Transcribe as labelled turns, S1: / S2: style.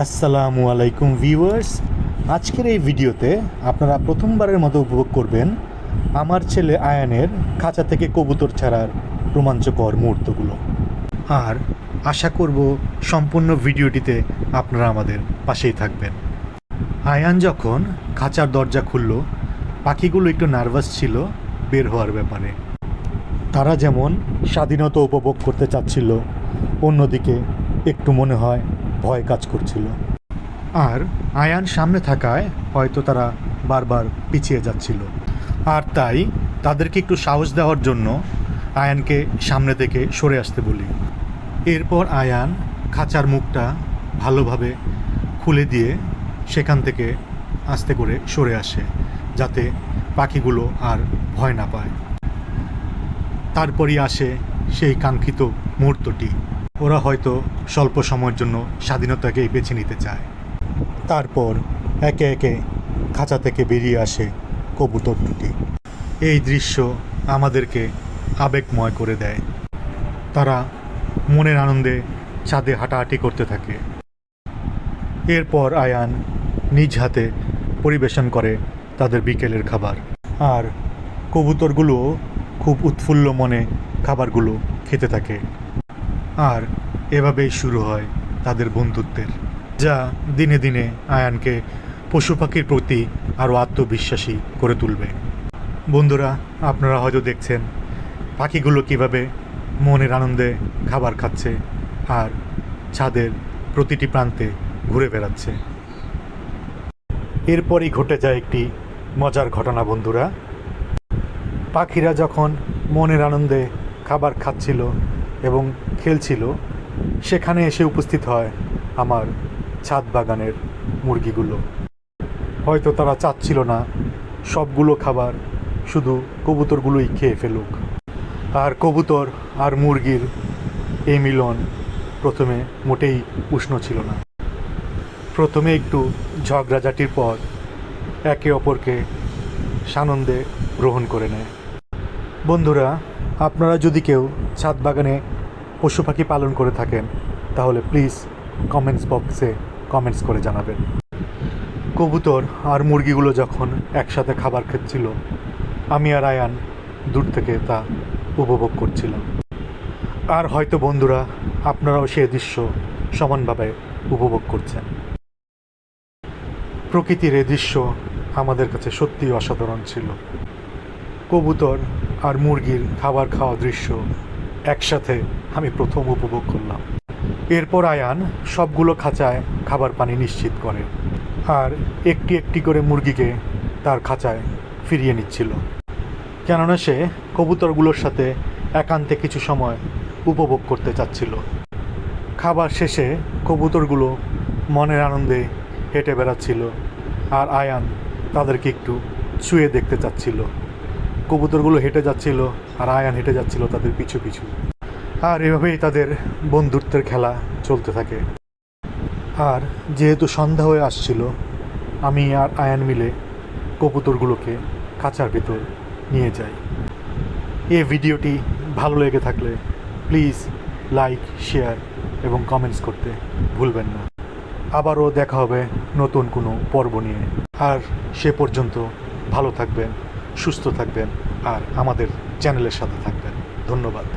S1: আসসালামু আলাইকুম ভিউয়ার্স। আজকের এই ভিডিওতে আপনারা প্রথমবারের মতো উপভোগ করবেন আমার ছেলে আয়ানের খাঁচা থেকে কবুতর ছাড়ার রোমাঞ্চকর মুহূর্তগুলো। আর আশা করব সম্পূর্ণ ভিডিওটিতে আপনারা আমাদের পাশেই থাকবেন। আয়ান যখন খাঁচার দরজা খুলল, পাখিগুলো একটু নার্ভাস ছিল বের হওয়ার ব্যাপারে। তারা যেমন স্বাধীনতা উপভোগ করতে চাচ্ছিল, অন্যদিকে একটু মনে হয় ভয় কাজ করছিল। আর আয়ান সামনে থাকায় হয়তো তারা বারবার পিছিয়ে যাচ্ছিল। আর তাই তাদেরকে একটু সাহস দেওয়ার জন্য আয়ানকে সামনে থেকে সরে আসতে বলি। এরপর আয়ান খাঁচার মুখটা ভালোভাবে খুলে দিয়ে সেখান থেকে আস্তে করে সরে আসে, যাতে পাখিগুলো আর ভয় না পায়। তারপরই আসে সেই কাঙ্ক্ষিত মুহূর্তটি। ওরা হয়তো স্বল্প সময়ের জন্য স্বাধীনতাকেই বেছে নিতে চায়। তারপর একে একে খাঁচা থেকে বেরিয়ে আসে কবুতর দুটি। এই দৃশ্য আমাদেরকে আবেগময় করে দেয়। তারা মনের আনন্দে ছাদে হাঁটাহাঁটি করতে থাকে। এরপর আয়ান নিজ হাতে পরিবেশন করে তাদের বিকেলের খাবার। আর কবুতরগুলো খুব উৎফুল্ল মনে খাবারগুলো খেতে থাকে। আর এভাবেই শুরু হয় তাদের বন্ধুত্বের, যা দিনে দিনে আয়ানকে পশু পাখির প্রতি আরও আত্মবিশ্বাসী করে তুলবে। বন্ধুরা, আপনারা হয়তো দেখছেন পাখিগুলো কিভাবে মনের আনন্দে খাবার খাচ্ছে আর ছাদের প্রতিটি প্রান্তে ঘুরে বেড়াচ্ছে। এরপরই ঘটে যায় একটি মজার ঘটনা বন্ধুরা। পাখিরা যখন মনের আনন্দে খাবার খাচ্ছিল এবং খেলছিল, সেখানে এসে উপস্থিত হয় আমার ছাদ বাগানের মুরগিগুলো। হয়তো তারা চাচ্ছিল না সবগুলো খাবার শুধু কবুতরগুলোই খেয়ে ফেলুক। আর কবুতর আর মুরগির এই মিলন প্রথমে মোটেই উষ্ণ ছিল না। প্রথমে একটু ঝগড়াঝাটির পর একে অপরকে সানন্দে গ্রহণ করে নেয়। বন্ধুরা, আপনারা যদি কেউ ছাদ বাগানে পশু পাখি পালন করে থাকেন তাহলে প্লিজ কমেন্টস বক্সে কমেন্টস করে জানাবেন। কবুতর আর মুরগিগুলো যখন একসাথে খাবার খাচ্ছিল, আমি আর আয়ান দূর থেকে তা উপভোগ করছিলাম। আর হয়তো বন্ধুরা আপনারাও সেই দৃশ্য সমানভাবে উপভোগ করছেন। প্রকৃতির এই দৃশ্য আমাদের কাছে সত্যিই অসাধারণ ছিল। কবুতর আর মুরগির খাবার খাওয়া দৃশ্য একসাথে আমি প্রথম উপভোগ করলাম। এরপর আয়ান সবগুলো খাঁচায় খাবার পানি নিশ্চিত করে আর একটি একটি করে মুরগিকে তার খাঁচায় ফিরিয়ে নিচ্ছিল, কেননা সে কবুতরগুলোর সাথে একান্তে কিছু সময় উপভোগ করতে চাচ্ছিল। খাবার শেষে কবুতরগুলো মনের আনন্দে হেঁটে বেড়াচ্ছিল আর আয়ান তাদেরকে একটু ছুঁয়ে দেখতে চাচ্ছিল। কবুতরগুলো হেঁটে যাচ্ছিল আর আয়ান হেঁটে যাচ্ছিল তাদের পিছু পিছু। আর এভাবেই তাদের বন্ধুত্বের খেলা চলতে থাকে। আর যেহেতু সন্ধ্যা হয়ে আসছিল, আমি আর আয়ান মিলে কবুতরগুলোকে খাঁচার ভেতর নিয়ে যাই। এই ভিডিওটি ভালো লেগে থাকলে প্লিজ লাইক, শেয়ার এবং কমেন্টস করতে ভুলবেন না। আবারও দেখা হবে নতুন কোনো পর্ব নিয়ে। আর সে পর্যন্ত ভালো থাকবেন, সুস্থ থাকবেন আর আমাদের চ্যানেলের সাথে থাকবেন। ধন্যবাদ।